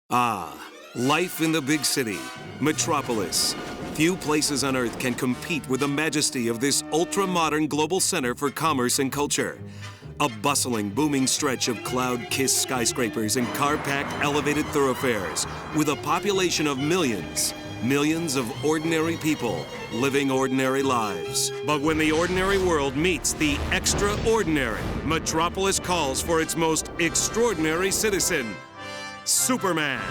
Ah, life in the big city, Metropolis. Few places on Earth can compete with the majesty of this ultra-modern global center for commerce and culture. A bustling, booming stretch of cloud-kissed skyscrapers and car-packed elevated thoroughfares with a population of millions. Millions of ordinary people living ordinary lives. But when the ordinary world meets the extraordinary, Metropolis calls for its most extraordinary citizen, Superman.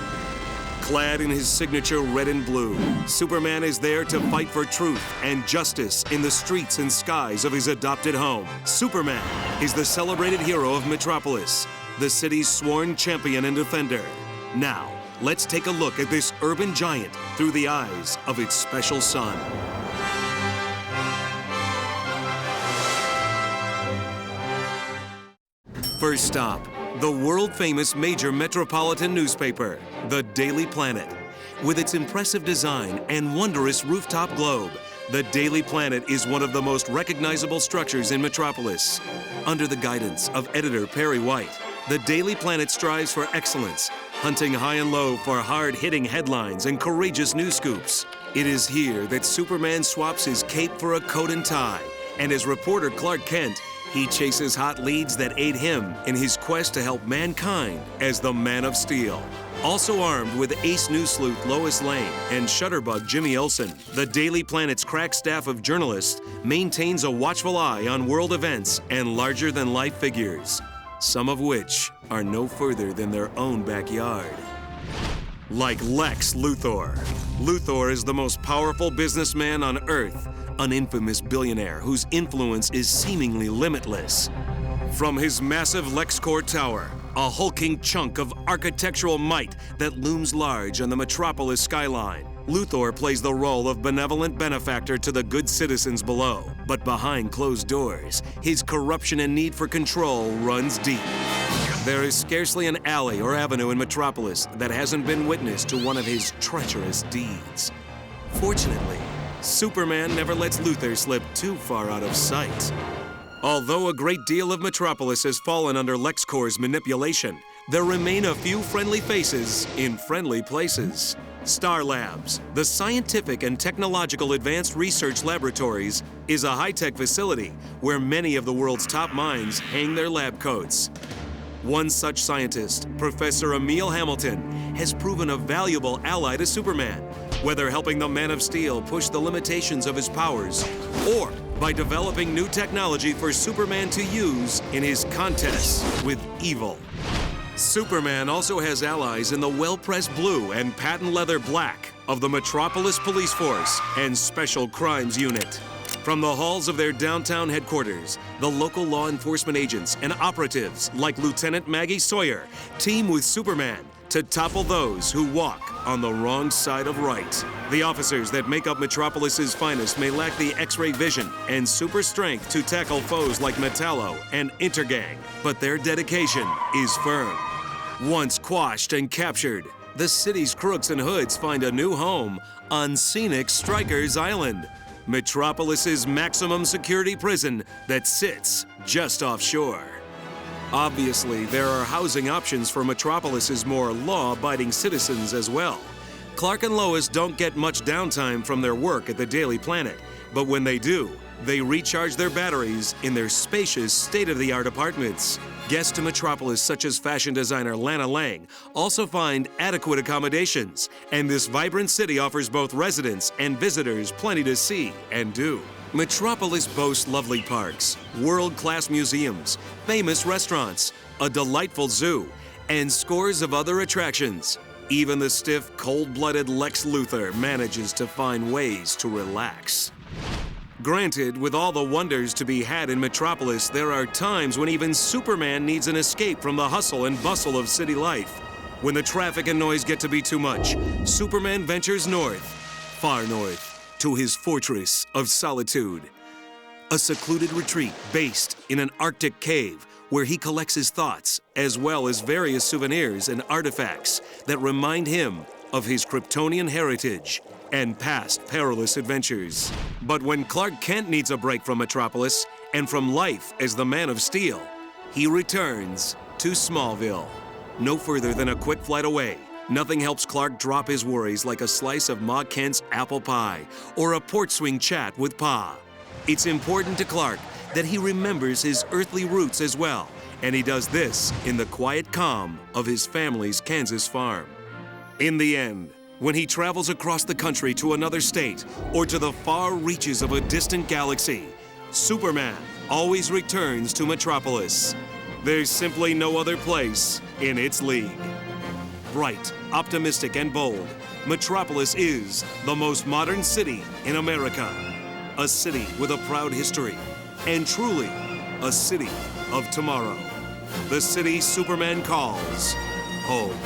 Clad in his signature red and blue, Superman is there to fight for truth and justice in the streets and skies of his adopted home. Superman is the celebrated hero of Metropolis, the city's sworn champion and defender. Now, let's take a look at this urban giant through the eyes of its special son. First stop, the world-famous major metropolitan newspaper, the Daily Planet. With its impressive design and wondrous rooftop globe, the Daily Planet is one of the most recognizable structures in Metropolis. Under the guidance of editor Perry White, the Daily Planet strives for excellence, hunting high and low for hard-hitting headlines and courageous news scoops. It is here that Superman swaps his cape for a coat and tie, and as reporter Clark Kent, he chases hot leads that aid him in his quest to help mankind as the Man of Steel. Also armed with ace news sleuth Lois Lane and shutterbug Jimmy Olsen, the Daily Planet's crack staff of journalists maintains a watchful eye on world events and larger-than-life figures, some of which are no further than their own backyard. Like Lex Luthor. Luthor is the most powerful businessman on Earth, an infamous billionaire whose influence is seemingly limitless. From his massive LexCorp tower, a hulking chunk of architectural might that looms large on the Metropolis skyline, Luthor plays the role of benevolent benefactor to the good citizens below. But behind closed doors, his corruption and need for control runs deep. There is scarcely an alley or avenue in Metropolis that hasn't been witness to one of his treacherous deeds. Fortunately, Superman never lets Luthor slip too far out of sight. Although a great deal of Metropolis has fallen under LexCorp's manipulation, there remain a few friendly faces in friendly places. Star Labs, the scientific and technological advanced research laboratories, is a high-tech facility where many of the world's top minds hang their lab coats. One such scientist, Professor Emil Hamilton, has proven a valuable ally to Superman, whether helping the Man of Steel push the limitations of his powers, or by developing new technology for Superman to use in his contests with evil. Superman also has allies in the well-pressed blue and patent leather black of the Metropolis Police Force and Special Crimes Unit. From the halls of their downtown headquarters, the local law enforcement agents and operatives like Lieutenant Maggie Sawyer team with Superman to topple those who walk on the wrong side of right. The officers that make up Metropolis's finest may lack the X-ray vision and super strength to tackle foes like Metallo and Intergang, but their dedication is firm. Once quashed and captured, the city's crooks and hoods find a new home on scenic Strikers Island, Metropolis's maximum security prison that sits just offshore. Obviously, there are housing options for Metropolis's more law-abiding citizens as well. Clark and Lois don't get much downtime from their work at the Daily Planet, but when they do, they recharge their batteries in their spacious, state-of-the-art apartments. Guests to Metropolis, such as fashion designer Lana Lang, also find adequate accommodations, and this vibrant city offers both residents and visitors plenty to see and do. Metropolis boasts lovely parks, world-class museums, famous restaurants, a delightful zoo, and scores of other attractions. Even the stiff, cold-blooded Lex Luthor manages to find ways to relax. Granted, with all the wonders to be had in Metropolis, there are times when even Superman needs an escape from the hustle and bustle of city life. When the traffic and noise get to be too much, Superman ventures north, far north, to his fortress of solitude. A secluded retreat based in an Arctic cave where he collects his thoughts, as well as various souvenirs and artifacts that remind him of his Kryptonian heritage and past perilous adventures. But when Clark Kent needs a break from Metropolis and from life as the Man of Steel, he returns to Smallville. No further than a quick flight away, Nothing helps Clark drop his worries like a slice of Ma Kent's apple pie or a porch swing chat with Pa. It's important to Clark that he remembers his earthly roots as well, and he does this in the quiet calm of his family's Kansas farm. In the end, when he travels across the country to another state or to the far reaches of a distant galaxy, Superman always returns to Metropolis. There's simply no other place in its league. Bright, optimistic, and bold, Metropolis is the most modern city in America. A city with a proud history, and truly a city of tomorrow. The city Superman calls home.